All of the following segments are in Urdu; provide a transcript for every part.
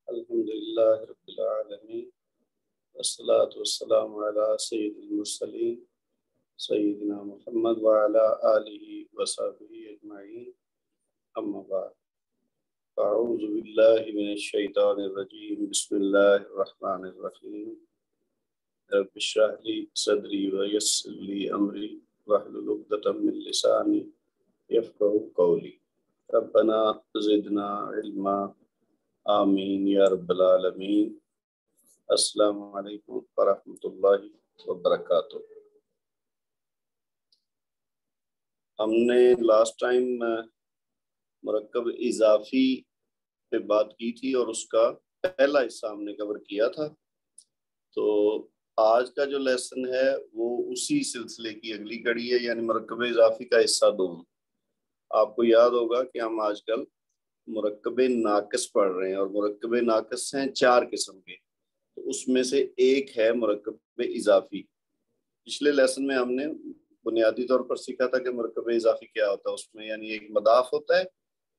الحمدللہ رب العالمین والصلاة والسلام علی سید المرسلین سیدنا محمد وعلی آلہ وصحبہ اجمعین، اما بعد، اعوذ باللہ من الشیطان الرجیم، بسم اللہ الرحمن الرحیم، رب اشرح لی صدری ویسر لی امری واحلل عقدۃ من لسانی یفقہوا قولی، ربنا زدنا علما، آمین یا رب العالمین۔ السلام علیکم ورحمۃ اللہ وبرکاتہ۔ ہم نے لاسٹ ٹائم مرکب اضافی پہ بات کی تھی اور اس کا پہلا حصہ ہم نے کور کیا تھا، تو آج کا جو لیسن ہے وہ اسی سلسلے کی اگلی کڑی ہے، یعنی مرکب اضافی کا حصہ دوم۔ آپ کو یاد ہوگا کہ ہم آج کل مرکب ناقص پڑھ رہے ہیں، اور مرکب ناقص ہیں 4 قسم کے، تو اس میں سے ایک ہے مرکب اضافی۔ پچھلے لیسن میں ہم نے بنیادی طور پر سیکھا تھا کہ مرکب اضافی کیا ہوتا ہے۔ اس میں یعنی ایک مضاف ہوتا ہے،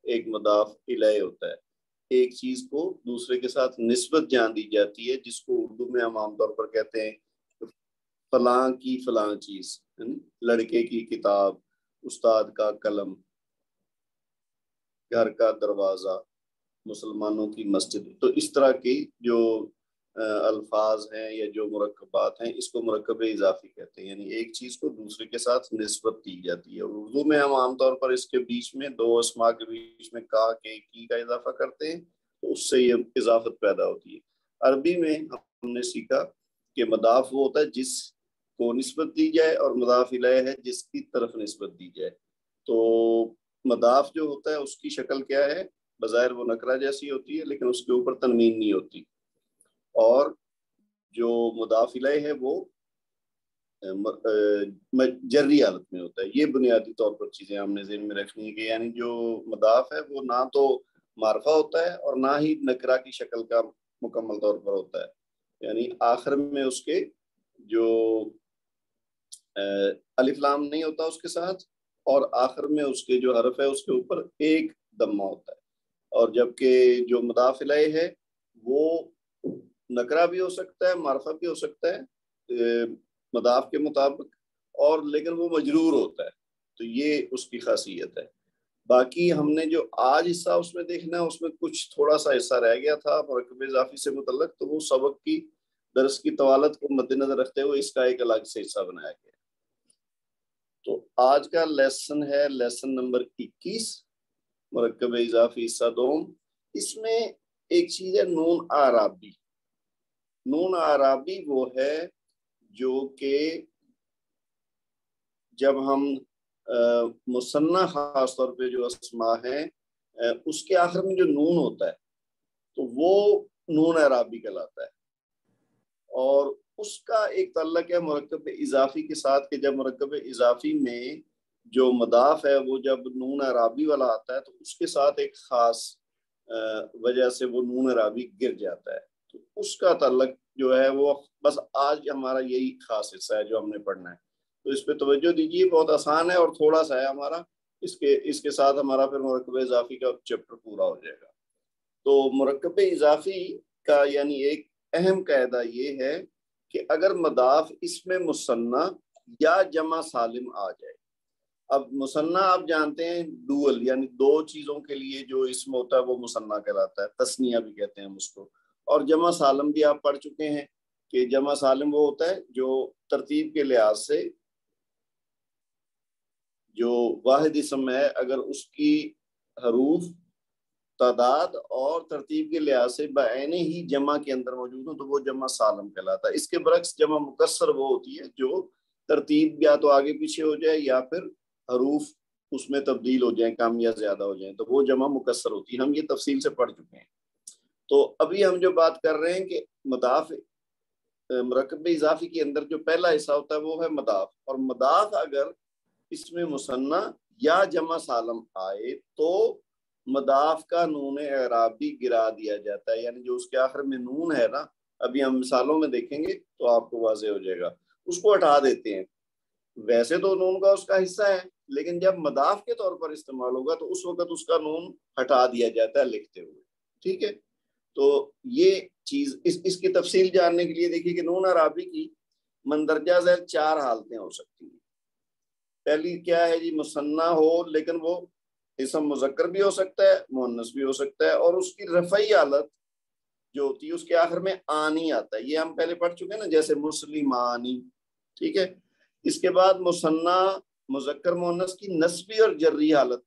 ایک مضاف الیہ ہوتا ہے، ایک چیز کو دوسرے کے ساتھ نسبت جان دی جاتی ہے، جس کو اردو میں ہم عام طور پر کہتے ہیں فلاں کی فلاں چیز، لڑکے کی کتاب، استاد کا قلم، گھر کا دروازہ، مسلمانوں کی مسجد۔ تو اس طرح کی جو الفاظ ہیں یا جو مرکبات ہیں، اس کو مرکب اضافی کہتے ہیں، یعنی ایک چیز کو دوسرے کے ساتھ نسبت دی جاتی ہے۔ اور اردو میں ہم عام طور پر اس کے بیچ میں دو اسما کے بیچ میں کا، کے، کی کا اضافہ کرتے ہیں، تو اس سے یہ اضافت پیدا ہوتی ہے۔ عربی میں ہم نے سیکھا کہ مضاف وہ ہوتا ہے جس کو نسبت دی جائے، اور مضاف الیہ ہے جس کی طرف نسبت دی جائے۔ تو مضاف جو ہوتا ہے اس کی شکل کیا ہے؟ بظاہر وہ نکرہ جیسی ہوتی ہے، لیکن اس کے اوپر تنوین نہیں ہوتی، اور جو مضاف الیہ ہے وہ جری حالت میں ہوتا ہے۔ یہ بنیادی طور پر چیزیں ہم نے ذہن میں رکھنی ہے کہ یعنی جو مضاف ہے وہ نہ تو معرفہ ہوتا ہے اور نہ ہی نکرہ کی شکل کا مکمل طور پر ہوتا ہے، یعنی آخر میں اس کے جو الف لام نہیں ہوتا اس کے ساتھ، اور آخر میں اس کے جو حرف ہے اس کے اوپر ایک دمہ ہوتا ہے۔ اور جبکہ جو مضاف الیہ ہے وہ نکرہ بھی ہو سکتا ہے، معرفہ بھی ہو سکتا ہے مضاف کے مطابق، اور لیکن وہ مجرور ہوتا ہے، تو یہ اس کی خاصیت ہے۔ باقی ہم نے جو آج حصہ اس میں دیکھنا ہے، اس میں کچھ تھوڑا سا حصہ رہ گیا تھا مرکب اضافی سے متعلق، تو وہ سبق کی درس کی طوالت کو مد نظر رکھتے ہوئے اس کا ایک الگ سے حصہ بنایا گیا۔ تو آج کا لیسن ہے لیسن نمبر 21، مرکب اضافی حصہ دوم۔ اس میں ایک چیز ہے نون اعرابی۔ نون اعرابی وہ ہے جو کہ جب ہم مثنیٰ خاص طور پہ جو اسماء ہیں اس کے آخر میں جو نون ہوتا ہے تو وہ نون اعرابی کہلاتا ہے، اور اس کا ایک تعلق ہے مرکب اضافی کے ساتھ، کہ جب مرکب اضافی میں جو مضاف ہے وہ جب نون اعرابی والا آتا ہے تو اس کے ساتھ ایک خاص وجہ سے وہ نون اعرابی گر جاتا ہے، تو اس کا تعلق جو ہے وہ بس آج ہمارا یہی خاص حصہ ہے جو ہم نے پڑھنا ہے، تو اس پہ توجہ دیجیے، بہت آسان ہے اور تھوڑا سا ہے ہمارا، اس کے ساتھ ہمارا پھر مرکب اضافی کا چیپٹر پورا ہو جائے گا۔ تو مرکب اضافی کا یعنی ایک اہم قاعدہ یہ ہے کہ اگر مضاف اسم مثنیٰ یا جمع سالم آ جائے، اب مثنیٰ آپ جانتے ہیں ڈوئل، یعنی دو چیزوں کے لیے جو اسم ہوتا ہے وہ مثنیٰ کہلاتا ہے، تثنیہ بھی کہتے ہیں ہم اس کو، اور جمع سالم بھی آپ پڑھ چکے ہیں کہ جمع سالم وہ ہوتا ہے جو ترتیب کے لحاظ سے جو واحد اسم ہے اگر اس کی حروف، تعداد اور ترتیب کے لحاظ سے بعین ہی جمع کے اندر موجود ہوں تو وہ جمع سالم کہلاتا ہے۔ اس کے برعکس جمع مکسر وہ ہوتی ہے جو ترتیب یا تو آگے پیچھے ہو جائے یا پھر حروف اس میں تبدیل ہو جائیں، کم یا زیادہ ہو جائیں، تو وہ جمع مکسر ہوتی ہے، ہم یہ تفصیل سے پڑھ چکے ہیں۔ تو ابھی ہم جو بات کر رہے ہیں کہ مضاف مرکب اضافی کے اندر جو پہلا حصہ ہوتا ہے وہ ہے مضاف، اور مضاف اگر اس میں مثنیٰ یا جمع سالم آئے تو مضاف کا نون اعرابی گرا دیا جاتا ہے، یعنی جو اس کے آخر میں نون ہے نا، ابھی ہم مثالوں میں دیکھیں گے تو آپ کو واضح ہو جائے گا، اس کو ہٹا دیتے ہیں۔ ویسے تو نون کا اس کا حصہ ہے، لیکن جب مضاف کے طور پر استعمال ہوگا تو اس وقت اس کا نون ہٹا دیا جاتا ہے لکھتے ہوئے، ٹھیک ہے۔ تو یہ چیز اس کی تفصیل جاننے کے لیے دیکھیے کہ نون اعرابی کی مندرجہ ذیل 4 حالتیں ہو سکتی ہیں. پہلی کیا ہے جی، مثنیٰ ہو لیکن وہ اسم مذکر بھی ہو سکتا ہے، مؤنث بھی ہو سکتا ہے، اور اس کی رفعی حالت جو ہوتی ہے اس کے آخر میں آنی آتا ہے. یہ ہم پہلے پڑھ چکے ہیں نا، جیسے مسلمانی. ٹھیک ہے. اس کے بعد مثنیٰ مذکر مؤنث کی نسبی اور جری حالت،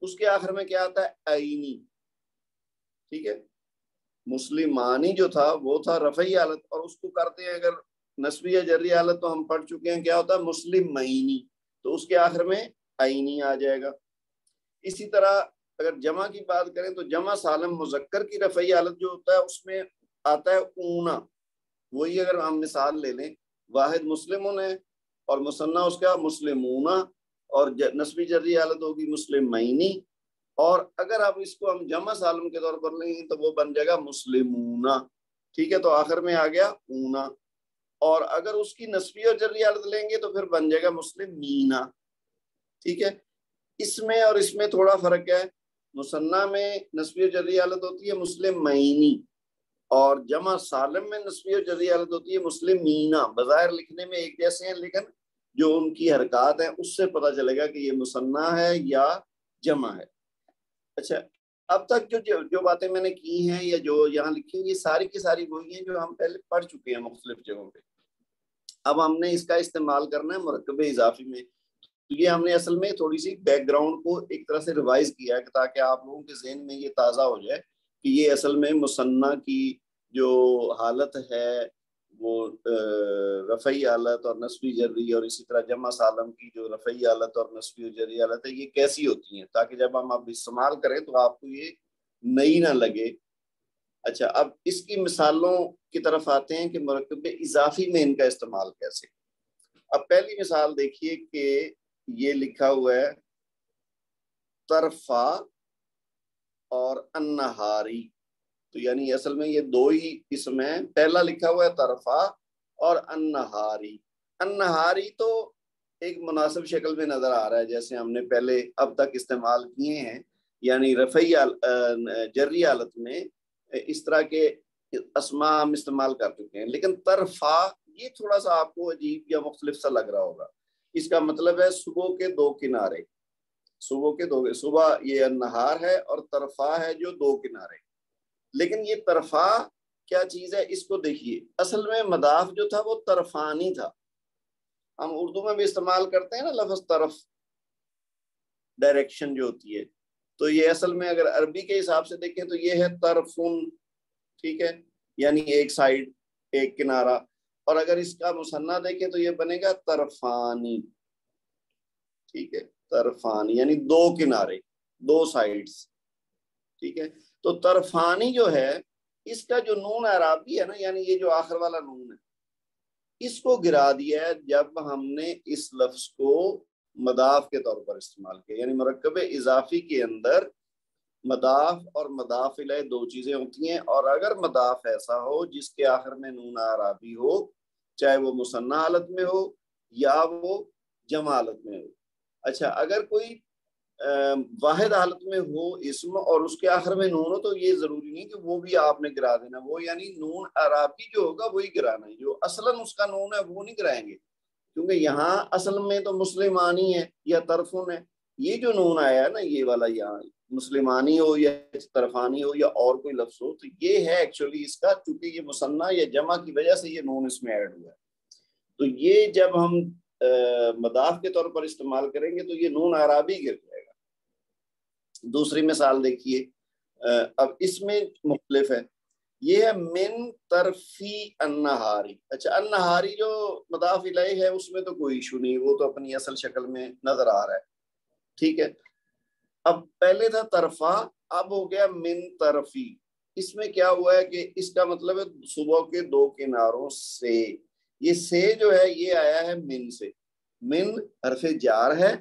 اس کے آخر میں کیا آتا ہے؟ عینی. ٹھیک ہے. مسلمانی جو تھا وہ تھا رفعی حالت، اور اس کو کرتے ہیں اگر نسبی یا جری حالت تو ہم پڑھ چکے ہیں کیا ہوتا ہے؟ مسلمینی، تو اس کے آخر میں عینی آ جائے گا. اسی طرح اگر جمع کی بات کریں تو جمع سالم مذکر کی رفعی حالت جو ہوتا ہے اس میں آتا ہے اونا. وہی اگر ہم مثال لے لیں، واحد مسلمون ہے اور مثنیٰ اس کا مسلمونا، اور نسبی جری حالت ہوگی مسلمینی، اور اگر آپ اس کو ہم جمع سالم کے طور پر لیں تو وہ بن جائے گا مسلمونا. ٹھیک ہے. تو آخر میں آ گیا اونا. اور اگر اس کی نسبی اور جری حالت لیں گے تو پھر بن جائے گا مسلمینا. ٹھیک ہے. اس میں اور اس میں تھوڑا فرق ہے. مثنیٰ میں نسبی و جری حالت ہوتی ہے مسلمینی، اور جمع سالم میں نسبی و جری حالت ہوتی ہے مسلمینا. بظاہر لکھنے میں ایک جیسے ہیں لیکن جو ان کی حرکات ہیں اس سے پتہ چلے گا کہ یہ مثنیٰ ہے یا جمع ہے. اچھا، اب تک جو باتیں میں نے کی ہیں یا جو یہاں لکھی ہیں یہ ساری کی ساری وہی ہیں جو ہم پہلے پڑھ چکے ہیں مختلف جگہوں پہ. اب ہم نے اس کا استعمال کرنا ہے مرکب اضافی میں. یہ ہم نے اصل میں تھوڑی سی بیک گراؤنڈ کو ایک طرح سے ریوائز کیا ہے تاکہ آپ لوگوں کے ذہن میں یہ تازہ ہو جائے کہ یہ اصل میں مثنیٰ کی جو حالت ہے وہ رفعی حالت اور نسبی جری، اور اسی طرح جمع سالم کی جو رفعی حالت اور نسبی جری حالت ہے یہ کیسی ہوتی ہیں، تاکہ جب ہم اب استعمال کریں تو آپ کو یہ نئی نہ لگے. اچھا، اب اس کی مثالوں کی طرف آتے ہیں کہ مرکب اضافی میں ان کا استعمال کیسے. اب پہلی مثال دیکھیے کہ یہ لکھا ہوا ہے طرفا اور النہاری. تو یعنی اصل میں یہ دو ہی اسم ہیں. پہلا لکھا ہوا ہے طرفا اور النہاری. النہاری تو ایک مناسب شکل میں نظر آ رہا ہے جیسے ہم نے پہلے اب تک استعمال کیے ہیں، یعنی رفعی جری حالت میں اس طرح کے اسماء ہم استعمال کر چکے ہیں. لیکن طرفا یہ تھوڑا سا آپ کو عجیب یا مختلف سا لگ رہا ہوگا. اس کا مطلب ہے صبح کے 2 کنارے. صبح کے 2، صبح یہ النہار ہے اور طرفا ہے جو 2 کنارے. لیکن یہ طرفا کیا چیز ہے اس کو دیکھیے. اصل میں مضاف جو تھا وہ طرفانی تھا. ہم اردو میں بھی استعمال کرتے ہیں نا لفظ طرف، ڈائریکشن جو ہوتی ہے. تو یہ اصل میں اگر عربی کے حساب سے دیکھیں تو یہ ہے طرفن. ٹھیک ہے، یعنی ایک سائڈ، ایک کنارہ. اور اگر اس کا مثنیٰ دیکھیں تو یہ بنے گا طرفانی. ٹھیک ہے، طرفانی یعنی 2 کنارے، 2 سائڈز. ٹھیک ہے. تو طرفانی جو ہے اس کا جو نون اعرابی ہے نا، یعنی یہ جو آخر والا نون ہے اس کو گرا دیا ہے جب ہم نے اس لفظ کو مضاف کے طور پر استعمال کیا. یعنی مرکب اضافی کے اندر مضاف اور مضاف الیہ 2 چیزیں ہوتی ہیں، اور اگر مضاف ایسا ہو جس کے آخر میں نون اعرابی ہو، چاہے وہ مثنیٰ حالت میں ہو یا وہ جمع حالت میں ہو. اچھا، اگر کوئی واحد حالت میں ہو اسم اور اس کے آخر میں نون ہو تو یہ ضروری نہیں کہ وہ بھی آپ نے گرا دینا. وہ یعنی نون اعرابی جو ہوگا وہی گرانا ہے، جو اصلاً اس کا نون ہے وہ نہیں گرائیں گے، کیونکہ یہاں اصل میں تو مسلمانی ہے یا طرفن ہے. یہ جو نون آیا ہے نا یہ والا، یہاں مسلمانی ہو یا طرفانی ہو یا اور کوئی لفظ ہو، تو یہ ہے ایکچولی اس کا، چونکہ یہ مثنیٰ یا جمع کی وجہ سے یہ نون اس میں ایڈ ہوا ہے. تو یہ جب ہم مضاف کے طور پر استعمال کریں گے تو یہ نون اعرابی گر جائے گا. دوسری مثال دیکھیے. اب اس میں مختلف ہے. یہ ہے من طرفی النہاری. اچھا، النہاری جو مضاف الیہ ہے اس میں تو کوئی ایشو نہیں، وہ تو اپنی اصل شکل میں نظر آ رہا ہے. ٹھیک ہے. اب پہلے تھا طرفا، اب ہو گیا من طرفی. اس میں کیا ہوا ہے کہ اس کا مطلب ہے صبح کے 2 کناروں سے. یہ سے جو ہے یہ آیا ہے من سے. من حرف جار ہے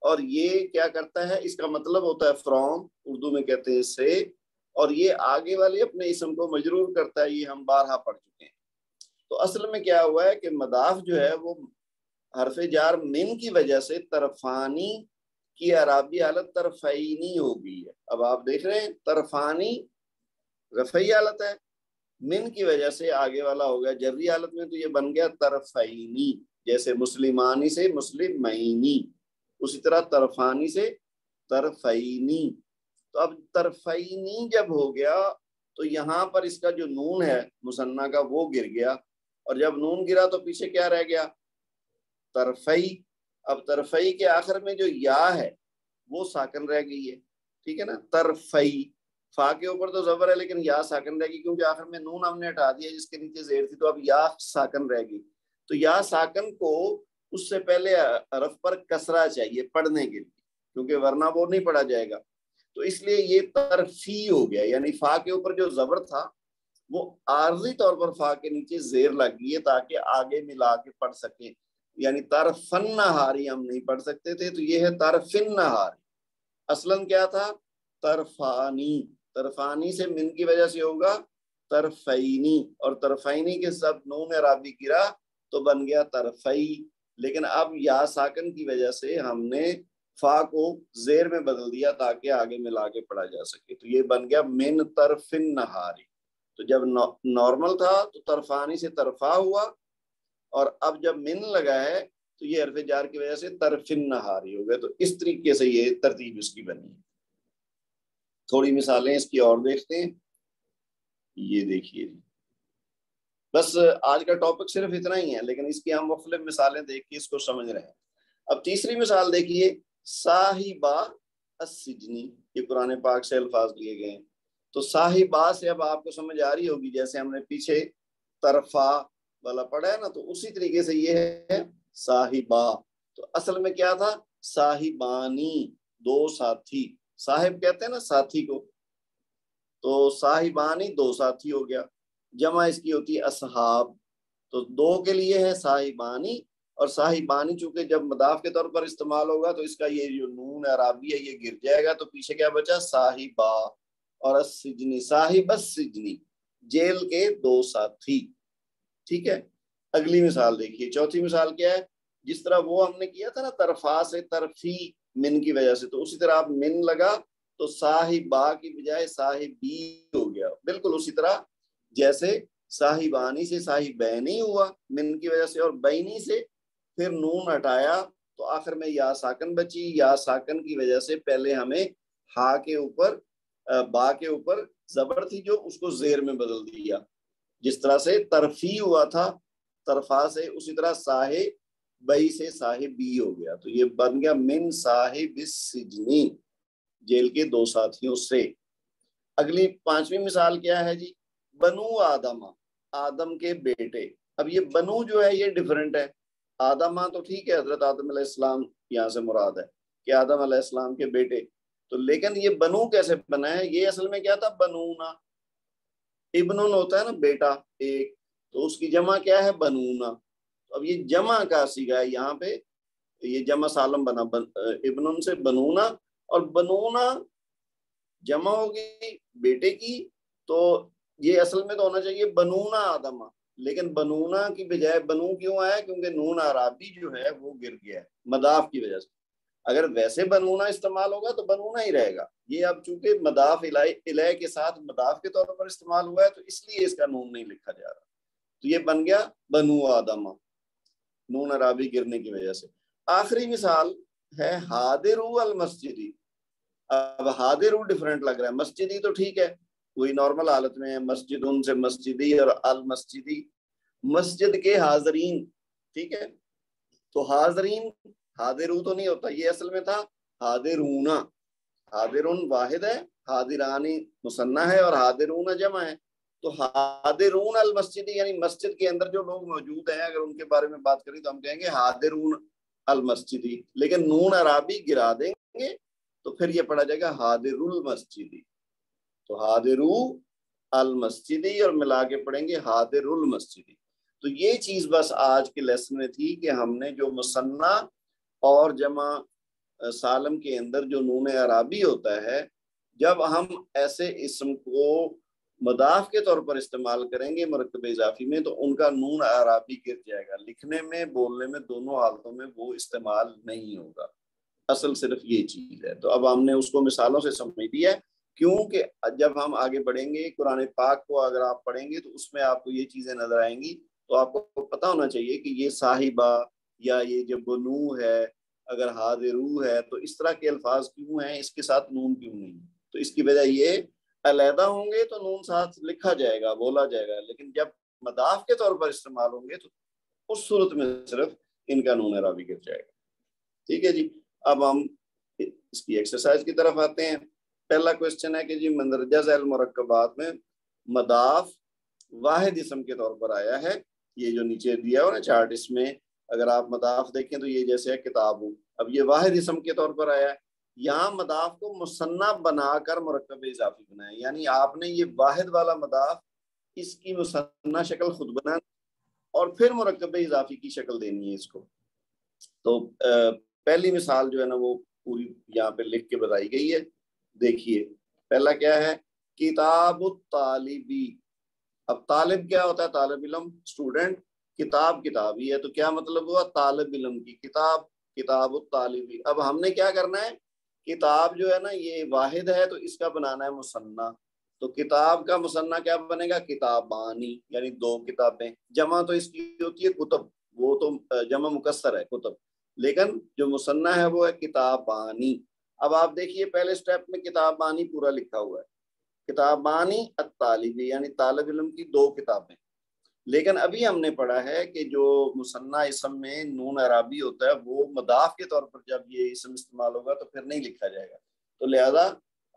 اور یہ کیا کرتا ہے، اس کا مطلب ہوتا ہے فرام، اردو میں کہتے ہیں سے، اور یہ آگے والے اپنے اسم کو مجرور کرتا ہے. یہ ہم بارہا پڑھ چکے ہیں. تو اصل میں کیا ہوا ہے کہ مضاف جو ہے وہ حرف جار من کی وجہ سے طرفانی کی اعرابی حالت طرفینی ہو گئی ہے. اب آپ دیکھ رہے ہیں طرفانی رفعی حالت ہے، من کی وجہ سے آگے والا ہو گیا جری حالت میں، تو یہ بن گیا طرفینی، جیسے مسلمانی سے مسلمینی، اسی طرح طرفانی سے طرفینی۔ تو اب طرفینی جب ہو گیا تو یہاں پر اس کا جو نون ہے مثنیٰ کا وہ گر گیا، اور جب نون گرا تو پیچھے کیا رہ گیا؟ طرفی۔ اب طرفی کے آخر میں جو یا ہے وہ ساکن رہ گئی ہے، ٹھیک ہے نا، طرفی، فا کے اوپر تو زبر ہے لیکن یا ساکن رہ گئی، کیونکہ آخر میں نون ہم نے ہٹا دیا جس کے نیچے زیر تھی، تو اب یا ساکن رہ گئی۔ تو یا ساکن کو اس سے پہلے حرف پر کسرہ چاہیے پڑھنے کے لیے، کیونکہ ورنہ وہ نہیں پڑھا جائے گا، تو اس لیے یہ طرفی ہو گیا، یعنی فا کے اوپر جو زبر تھا وہ عارضی طور پر فا کے نیچے زیر لگ گئی ہے تاکہ آگے ملا کے پڑھ سکیں، یعنی طرفن نہاری ہم نہیں پڑھ سکتے تھے، تو یہ ہے طرفن نہاری۔ اصلاً کیا تھا؟ طرفانی، طرفانی سے من کی وجہ سے ہوگا طرفینی، اور طرفینی کے سب نون اعرابی گرا تو بن گیا طرفی، لیکن اب یا ساکن کی وجہ سے ہم نے فا کو زیر میں بدل دیا تاکہ آگے ملا کے پڑھا جا سکے، تو یہ بن گیا من طرفن نہاری۔ تو جب نارمل تھا تو طرفانی سے طرفا ہوا، اور اب جب من لگا ہے تو یہ حرف جار کی وجہ سے طرفن نہاری ہو گئے۔ تو اس طریقے سے یہ ترتیب اس کی بنی ہے۔ تھوڑی مثالیں اس کی اور دیکھتے ہیں، یہ دیکھیے جی، بس آج کا ٹاپک صرف اتنا ہی ہے، لیکن اس کی ہم مختلف مثالیں دیکھ کے اس کو سمجھ رہے ہیں۔ اب تیسری مثال دیکھیے، صاحبہ السجنی، یہ قرآن پاک سے الفاظ لیے گئے ہیں، تو صاحبہ سے اب آپ کو سمجھ آ رہی ہوگی، جیسے ہم نے پیچھے طرفا والا پڑھا ہے نا، تو اسی طریقے سے یہ ہے صاحبہ۔ تو اصل میں کیا تھا؟ صاحبانی، دو ساتھی، صاحب کہتے ہیں نا ساتھی کو، تو صاحبانی دو ساتھی ہو گیا، جمع اس کی ہوتی ہے اصحاب، تو دو کے لیے ہے صاحبانی، اور صاحبانی چونکہ جب مضاف کے طور پر استعمال ہوگا تو اس کا یہ جو نون اعرابی ہے یہ گر جائے گا، تو پیچھے کیا بچا؟ صاحبہ، اور السجنی، صاحب السجنی، جیل کے دو ساتھی، ٹھیک ہے۔ اگلی مثال دیکھیے، چوتھی مثال کیا ہے؟ جس طرح وہ ہم نے کیا تھا نا طرفا سے طرفی من کی وجہ سے، تو اسی طرح آپ من لگا تو صاحبہ کی بجائے صاحبی ہو گیا، بالکل اسی طرح جیسے صاحبانی سے صاحبینی ہوا من کی وجہ سے، اور بینی سے پھر نون ہٹایا تو آخر میں یا ساکن بچی، یا ساکن کی وجہ سے پہلے ہمیں ہا کے اوپر با کے اوپر زبر تھی جو اس کو زیر میں بدل دیا، جس طرح سے ترفی ہوا تھا طرفا سے، اسی طرح صاحب بئی سے صاحب بی ہو گیا، تو یہ بن گیا من صاحب السجنی، جیل کے دو ساتھیوں سے۔ اگلی پانچویں مثال کیا ہے جی؟ بنو آدم، آدم کے بیٹے۔ اب یہ بنو جو ہے یہ ڈیفرنٹ ہے، آدم تو ٹھیک ہے حضرت آدم علیہ السلام یہاں سے مراد ہے کہ آدم علیہ السلام کے بیٹے، تو لیکن یہ بنو کیسے بنا ہے؟ یہ اصل میں کیا تھا؟ بنونا، ابنن ہوتا ہے نا بیٹا ایک، تو اس کی جمع کیا ہے؟ بنونا، اب یہ جمع کا صیغہ ہے یہاں پہ، یہ جمع سالم بنا، ابنن سے بنونا، اور بنونا جمع ہوگی بیٹے کی، تو یہ اصل میں تو ہونا چاہیے بنونا آدم، لیکن بنونا کی بجائے بنو کیوں آیا؟ کیونکہ نون اعرابی جو ہے وہ گر گیا ہے مضاف کی وجہ سے، اگر ویسے بنونا استعمال ہوگا تو بنونا ہی رہے گا، یہ اب چونکہ مضاف الیہ کے ساتھ مضاف کے طور پر استعمال ہوا ہے تو اس لیے اس کا نون نہیں لکھا جا رہا، تو یہ بن گیا بنو آدم، نون اعرابی گرنے کی وجہ سے۔ آخری مثال ہے حاضرو المسجدی۔ اب حاضرو ڈیفرنٹ لگ رہا ہے، مسجدی تو ٹھیک ہے وہی نارمل حالت میں ہے، مسجد ان سے مسجدی، اور المسجدی مسجد کے حاضرین، ٹھیک ہے، تو حاضرین حاضرو تو نہیں ہوتا، یہ اصل میں تھا حاضرونا، حاضرون واحد ہے، حاضرانی مثنیٰ ہے، اور حاضرون جمع ہے، تو حاضرون المسجدی یعنی مسجد کے اندر جو لوگ موجود ہیں اگر ان کے بارے میں بات کریں تو ہم کہیں گے حاضرون المسجدی، لیکن نون اعرابی گرا دیں گے تو پھر یہ پڑھا جائے گا حاضر المسجدی، تو حاضرو المسجدی اور ملا کے پڑھیں گے حاضر المسجدی۔ تو یہ چیز بس آج کے لیسن میں تھی کہ ہم نے جو مثنیٰ اور جمع سالم کے اندر جو نون اعرابی ہوتا ہے، جب ہم ایسے اسم کو مضاف کے طور پر استعمال کریں گے مرکب اضافی میں تو ان کا نون اعرابی گر جائے گا، لکھنے میں بولنے میں دونوں حالتوں میں وہ استعمال نہیں ہوگا، اصل صرف یہ چیز ہے۔ تو اب ہم نے اس کو مثالوں سے سمجھ لیا ہے، کیونکہ جب ہم آگے بڑھیں گے قرآن پاک کو اگر آپ پڑھیں گے تو اس میں آپ کو یہ چیزیں نظر آئیں گی، تو آپ کو پتہ ہونا چاہیے کہ یہ صاحبہ یا یہ جو بنو ہے، اگر حاضرو ہے، تو اس طرح کے الفاظ کیوں ہیں، اس کے ساتھ نون کیوں نہیں؟ تو اس کی وجہ یہ علیحدہ ہوں گے تو نون ساتھ لکھا جائے گا، بولا جائے گا، لیکن جب مضاف کے طور پر استعمال ہوں گے تو اس صورت میں صرف ان کا نون اعرابی گر جائے گا۔ ٹھیک ہے جی، اب ہم اس کی ایکسرسائز کی طرف آتے ہیں۔ پہلا کوشچن ہے کہ جی مندرجہ ذیل مرکبات میں مضاف واحد اسم کے طور پر آیا ہے، یہ جو نیچے دیا ہو نا چارٹ، اس میں اگر آپ مضاف دیکھیں تو یہ جیسے ہے کتاب، اب یہ واحد اسم کے طور پر آیا ہے، یہاں مضاف کو مثنیٰ بنا کر مرکب اضافی بنایا، یعنی آپ نے یہ واحد والا مضاف اس کی مثنیٰ شکل خود بنا اور پھر مرکب اضافی کی شکل دینی ہے اس کو۔ تو پہلی مثال جو ہے نا وہ پوری یہاں پہ لکھ کے بتائی گئی ہے، دیکھیے پہلا کیا ہے، کتاب الطالبی۔ اب طالب کیا ہوتا ہے؟ طالب علم، اسٹوڈنٹ، کتاب کتابی ہے، تو کیا مطلب ہوا؟ طالب علم کی کتاب، کتاب الطالبی۔ اب ہم نے کیا کرنا ہے، کتاب جو ہے نا یہ واحد ہے تو اس کا بنانا ہے مثنیٰ، تو کتاب کا مثنیٰ کیا بنے گا؟ کتابانی، یعنی دو کتابیں۔ جمع تو اس کی ہوتی ہے کتب، وہ تو جمع مکسر ہے کتب، لیکن جو مثنیٰ ہے وہ ہے کتابانی۔ اب آپ دیکھیے پہلے سٹیپ میں کتابانی پورا لکھا ہوا ہے، کتابانی الطالبی یعنی طالب علم کی دو کتابیں، لیکن ابھی ہم نے پڑھا ہے کہ جو مثنیٰ اسم میں نون اعرابی ہوتا ہے وہ مضاف کے طور پر جب یہ اسم استعمال ہوگا تو پھر نہیں لکھا جائے گا، تو لہذا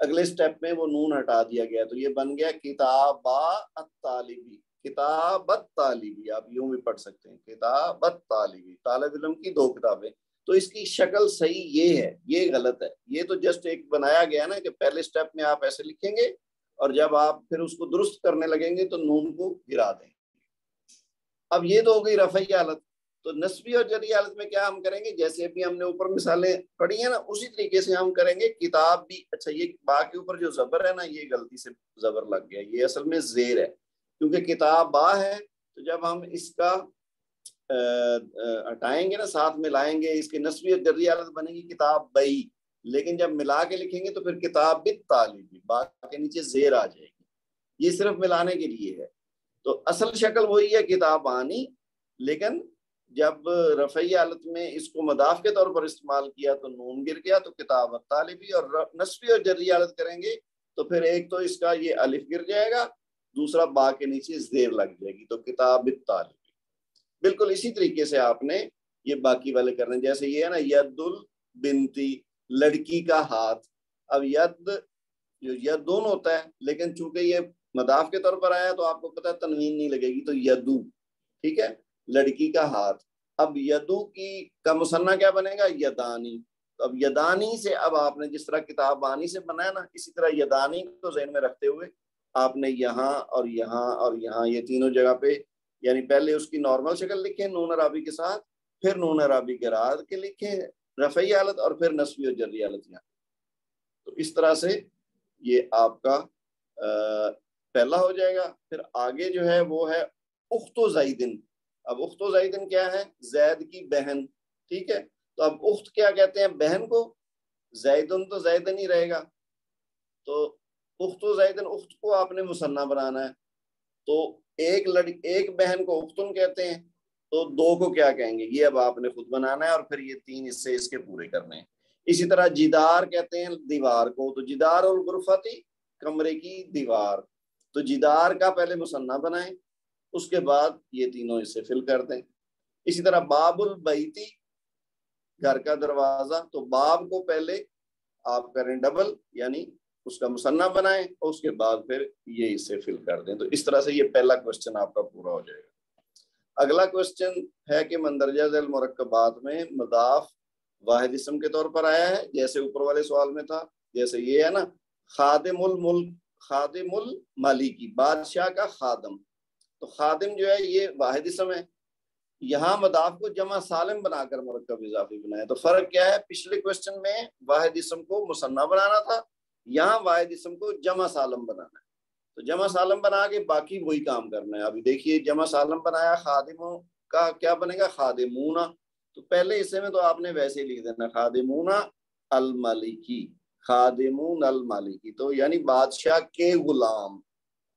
اگلے سٹیپ میں وہ نون ہٹا دیا گیا، تو یہ بن گیا کتابہ الطالبی، کتابت طالبی، آپ یوں بھی پڑھ سکتے ہیں کتابت طالبی، طالب علم کی دو کتابیں۔ تو اس کی شکل صحیح یہ ہے، یہ غلط ہے، یہ تو جسٹ ایک بنایا گیا نا کہ پہلے سٹیپ میں آپ ایسے لکھیں گے اور جب آپ پھر اس کو درست کرنے لگیں گے تو نون کو گرا دیں۔ اب یہ تو ہو گئی رفعی حالت، تو نسبی اور جری حالت میں کیا ہم کریں گے؟ جیسے ابھی ہم نے اوپر مثالیں پڑھی ہیں نا اسی طریقے سے ہم کریں گے، کتاب بھی۔ اچھا یہ با کے اوپر جو زبر ہے نا یہ غلطی سے زبر لگ گیا، یہ اصل میں زیر ہے، کیونکہ کتاب با ہے، تو جب ہم اس کا ہٹائیں گے نا ساتھ میں لائیں گے، اس کی نسبی اور جری حالت بنے گی کتاب بئی، لیکن جب ملا کے لکھیں گے تو پھر کتاب بالطالبی، با کے نیچے زیر آ جائے گی، یہ صرف ملانے کے لیے ہے۔ تو اصل شکل وہی ہے کتابانی، لیکن جب رفعی حالت میں اس کو مضاف کے طور پر استعمال کیا تو نون گر گیا، تو کتاب الطالبی، اور نسبی اور جری حالت کریں گے تو پھر ایک تو اس کا یہ الف گر جائے گا، دوسرا با کے نیچے زیر لگ جائے گی، تو کتاب الطالبی۔ بالکل اسی طریقے سے آپ نے یہ باقی والے کرنے، جیسے یہ ہے نا ید البنتی، لڑکی کا ہاتھ۔ اب ید جو یدون ہوتا ہے، لیکن چونکہ یہ مضاف کے طور پر آیا تو آپ کو پتہ ہے تنوین نہیں لگے گی، تو یدو، ٹھیک ہے، لڑکی کا ہاتھ۔ اب یدو کی کا مثنیٰ کیا بنے گا؟ یدانی۔ تو اب یدانی سے اب آپ نے جس طرح کتاب بانی سے بنایا نا، اسی طرح یدانی کو ذہن میں رکھتے ہوئے آپ نے یہاں اور یہاں اور یہاں یہ تینوں جگہ پہ، یعنی پہلے اس کی نارمل شکل لکھیں نون عرابی کے ساتھ، پھر نون عرابی گرا کے لکھیں رفعی حالت، اور پھر نسبی اور جری حالت یہاں۔ تو اس طرح سے یہ آپ کا پہلا ہو جائے گا۔ پھر آگے جو ہے وہ ہے اخت و زیدن۔ اب اخت و زیدن کیا ہے؟ زید کی بہن، ٹھیک ہے، تو اب اخت کیا کہتے ہیں؟ بہن کو، زیدن تو زیدن ہی رہے گا، تو اخت و زیدن، اخت کو آپ نے مثنیٰ بنانا ہے، تو ایک بہن کو اختن کہتے ہیں، تو دو کو کیا کہیں گے؟ یہ اب آپ نے خود بنانا ہے، اور پھر یہ تین حصے اس کے پورے کرنے ہیں۔ اسی طرح جدار کہتے ہیں دیوار کو، تو جدار الغرفتی، کمرے کی دیوار، تو جدار کا پہلے مثنیٰ بنائیں، اس کے بعد یہ تینوں حصے فل کر دیں۔ اسی طرح باب البیتی، گھر کا دروازہ، تو باب کو پہلے آپ کریں ڈبل، یعنی اس کا مثنیٰ بنائیں اور اس کے بعد پھر یہ اسے فل کر دیں۔ تو اس طرح سے یہ پہلا کوشچن آپ کا پورا ہو جائے گا۔ اگلا کوشچن ہے کہ مندرجہ ذیل مرکبات میں مضاف واحد اسم کے طور پر آیا ہے، جیسے اوپر والے سوال میں تھا، جیسے یہ ہے نا خادم الملک، خادم الملکی، بادشاہ کا خادم، تو خادم جو ہے یہ واحد اسم ہے، یہاں مضاف کو جمع سالم بنا کر مرکب اضافی بنایا۔ تو فرق کیا ہے؟ پچھلے کوشچن میں واحد اسم کو مثنیٰ بنانا تھا، یہاں واحد اسم کو جمع سالم بنانا ہے، تو جمع سالم بنا کے باقی وہی کام کرنا ہے۔ ابھی دیکھیے جمع سالم بنایا، خادموں کا کیا بنے گا؟ خادمون، تو پہلے حصے میں تو آپ نے ویسے ہی لکھ دینا خادمون الملکی، خادمون المالکی، تو یعنی بادشاہ کے غلام،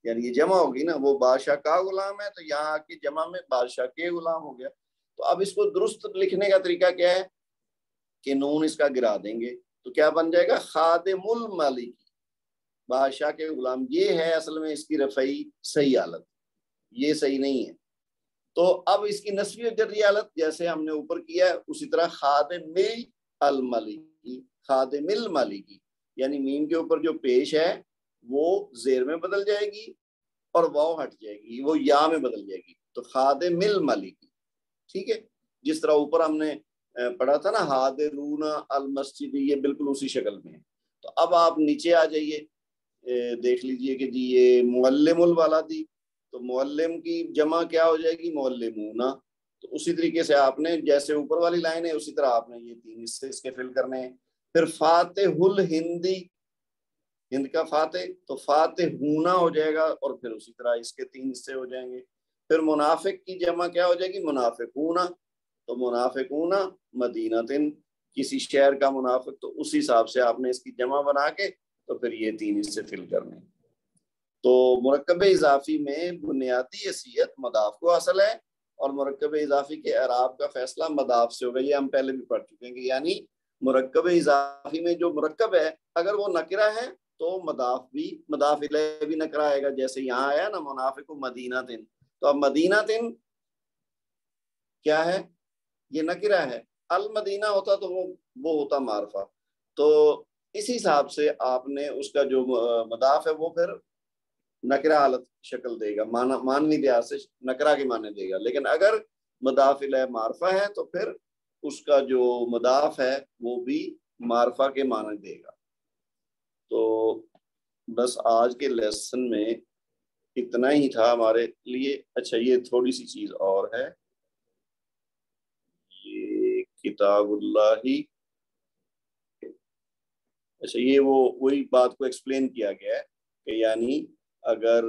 یعنی یہ جمع ہوگی نا، وہ بادشاہ کا غلام ہے تو یہاں کی جمع میں بادشاہ کے غلام ہو گیا. تو اب اس کو درست لکھنے کا طریقہ کیا ہے کہ نون اس کا گرا دیں گے تو کیا بن جائے گا خادم المالکی، بادشاہ کے غلام. یہ ہے اصل میں اس کی رفعی صحیح حالت، یہ صحیح نہیں ہے. تو اب اس کی نسبی اور جری حالت جیسے ہم نے اوپر کیا ہے اسی طرح خادم المالکی، خادم المالکی، یعنی میم کے اوپر جو پیش ہے وہ زیر میں بدل جائے گی اور واو ہٹ جائے گی، وہ یا میں بدل جائے گی. تو خادم المالکی، ٹھیک ہے، جس طرح اوپر ہم نے پڑھا تھا نا حاضرون المسجد، یہ بالکل اسی شکل میں ہے. تو اب آپ نیچے آ جائیے، دیکھ لیجئے کہ جی یہ معلم الولادی، تو معلم کی جمع کیا ہو جائے گی معلمون. تو اسی طریقے سے آپ نے جیسے اوپر والی لائن ہے اسی طرح آپ نے یہ 3 حصے اس کے فل کرنے ہیں. پھر فاتح الہندی، ہند کا فاتح تو فاتح ہونا ہو جائے گا اور پھر اسی طرح اس کے 3 حصے ہو جائیں گے. پھر منافق کی جمع کیا ہو جائے گی منافقون، تو منافقون مدینتن، کسی شہر کا منافق، تو اسی حساب سے آپ نے اس کی جمع بنا کے تو پھر یہ 3 حصے فل کرنے. تو مرکب اضافی میں بنیادی حیثیت مضاف کو اصل ہے اور مرکب اضافی کے اعراب کا فیصلہ مضاف سے ہوگا. یہ ہم پہلے بھی پڑھ چکے ہیں کہ یعنی مرکب اضافی میں جو مرکب ہے اگر وہ نکرہ ہے تو مضاف بھی، مضاف الیہ بھی نکرہ آئے گا. جیسے یہاں آیا نا منافق مدینتن، تو اب مدینتن کیا ہے یہ نکرہ ہے، المدینہ ہوتا تو وہ ہوتا معرفہ. تو اسی حساب سے آپ نے اس کا جو مضاف ہے وہ پھر نکرہ حالت شکل دے گا، معنی لحاظ سے نکرہ کے معنی دے گا. لیکن اگر مضاف الیہ معرفہ ہے تو پھر اس کا جو مضاف ہے وہ بھی معرفہ کے معنی دے گا. تو بس آج کے لیسن میں اتنا ہی تھا ہمارے لیے. اچھا یہ تھوڑی سی چیز اور ہے، یہ کتاب اللہ ہی، اچھا یہ وہی بات کو ایکسپلین کیا گیا ہے کہ یعنی اگر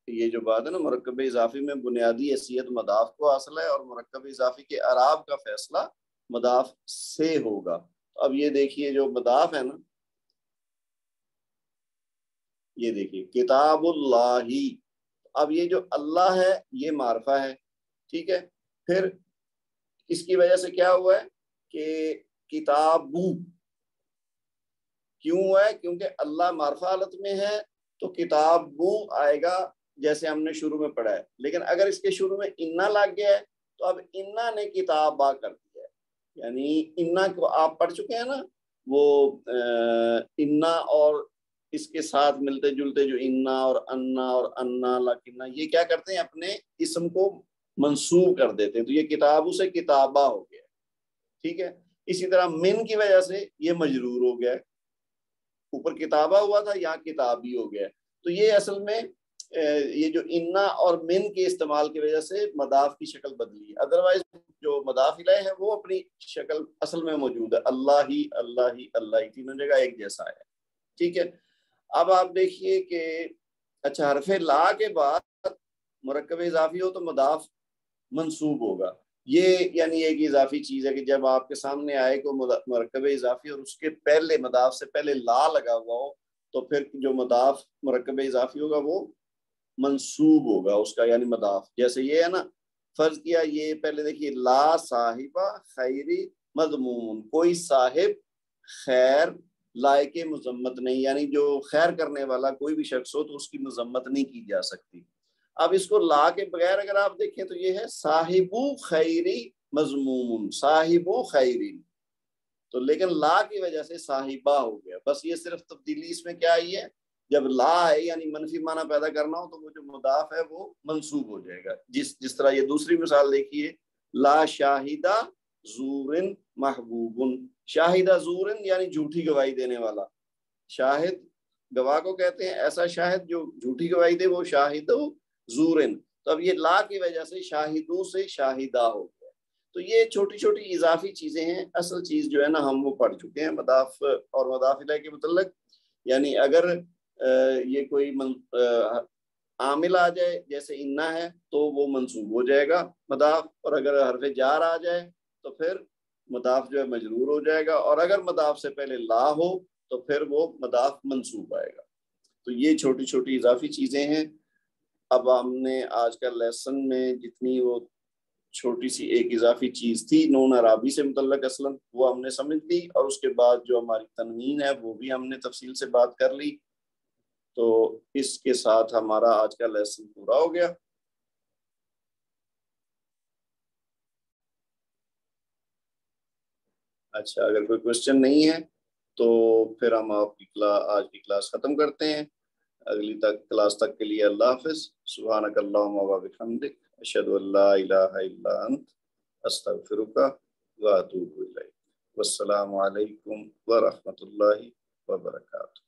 یہ جو بات ہے نا مرکب اضافی میں بنیادی حیثیت مضاف کو حاصل ہے اور مرکب اضافی کے اعراب کا فیصلہ مضاف سے ہوگا. اب یہ دیکھیے جو مضاف ہے نا، یہ دیکھیے کتاب اللہ، اب یہ جو اللہ ہے یہ معرفہ ہے، ٹھیک ہے. پھر اس کی وجہ سے کیا ہوا ہے کہ کتابو کیوں ہوا ہے، کیونکہ اللہ معرفہ حالت میں ہے تو کتابو آئے گا جیسے ہم نے شروع میں پڑھا ہے. لیکن اگر اس کے شروع میں انا لگ گیا ہے تو اب انا نے کتابا کر دیا ہے. یعنی انا کو آپ پڑھ چکے ہیں نا، وہ انا اور اس کے ساتھ ملتے جلتے جو انا اور انا لکنہ، یہ کیا کرتے ہیں اپنے اسم کو منسوب کر دیتے ہیں. تو یہ کتابوں سے کتابہ ہو گیا، ٹھیک ہے. اسی طرح من کی وجہ سے یہ مجرور ہو گیا، اوپر کتابہ ہوا تھا یہاں کتابی ہو گیا. تو یہ اصل میں یہ جو انا اور من کے استعمال کی وجہ سے مضاف کی شکل بدلی ہے. ادروائز جو مضاف الیہ ہے وہ اپنی شکل اصل میں موجود ہے، اللہ ہی اللہ ہی اللہ ہی، تینوں جگہ ایک جیسا ہے، ٹھیک ہے. اب آپ دیکھیے کہ اچھا حرف لا کے بعد مرکب اضافی ہو تو مضاف منصوب ہوگا. یہ یعنی ایک اضافی چیز ہے کہ جب آپ کے سامنے آئے کو مرکب اضافی اور اس کے پہلے مضاف سے پہلے لا لگا ہوا ہو تو پھر جو مضاف مرکب اضافی ہوگا وہ منصوب ہوگا اس کا، یعنی مضاف. جیسے یہ ہے نا فرض کیا، یہ پہلے دیکھیے لا صاحبہ خیری مضمون، کوئی صاحب خیر لائق مذمت نہیں، یعنی جو خیر کرنے والا کوئی بھی شخص ہو تو اس کی مذمت نہیں کی جا سکتی. اب اس کو لا کے بغیر اگر آپ دیکھیں تو یہ ہے صاحب خیری مضموم، صاحب خیری، تو لیکن لا کی وجہ سے صاحبہ ہو گیا. بس یہ صرف تبدیلی اس میں کیا آئی ہے، جب لا ہے یعنی منفی معنی پیدا کرنا ہو تو وہ جو مضاف ہے وہ منصوب ہو جائے گا. جس طرح یہ دوسری مثال دیکھیے، لا شاہدہ زورن محبوبن، شاہدہ زورن یعنی جھوٹی گواہی دینے والا. شاہد گواہ کو کہتے ہیں، ایسا شاہد جو جھوٹی گواہی دے وہ شاہد زورن. تو اب یہ لا کی وجہ سے شاہدوں سے شاہدہ ہو گیا. تو یہ چھوٹی چھوٹی اضافی چیزیں ہیں، اصل چیز جو ہے نا ہم وہ پڑھ چکے ہیں مضاف اور مضاف الیہ کے متعلق. یعنی اگر یہ کوئی عامل آ جائے جیسے انا ہے تو وہ منصوب ہو جائے گا مضاف، اور اگر حرف جار آ جائے تو پھر مضاف جو ہے مجرور ہو جائے گا، اور اگر مضاف سے پہلے لا ہو تو پھر وہ مضاف منصوب آئے گا. تو یہ چھوٹی چھوٹی اضافی چیزیں ہیں. اب ہم نے آج کا لیسن میں جتنی وہ چھوٹی سی ایک اضافی چیز تھی نون عرابی سے متعلق اصلاً وہ ہم نے سمجھ لی, اور اس کے بعد جو ہماری تنوین ہے وہ بھی ہم نے تفصیل سے بات کر لی. تو اس کے ساتھ ہمارا آج کا لیسن پورا ہو گیا. اچھا, اگر کوئی کوشچن نہیں ہے تو پھر ہم آپ کی آج کی کلاس ختم کرتے ہیں. اگلی کلاس تک کے لیے اللہ حافظ. سبحانک اللہم و بحمدک اشہد ان لا الہ الا انت استغفرک و اتوب الیک. والسلام علیکم ورحمۃ اللہ وبرکاتہ.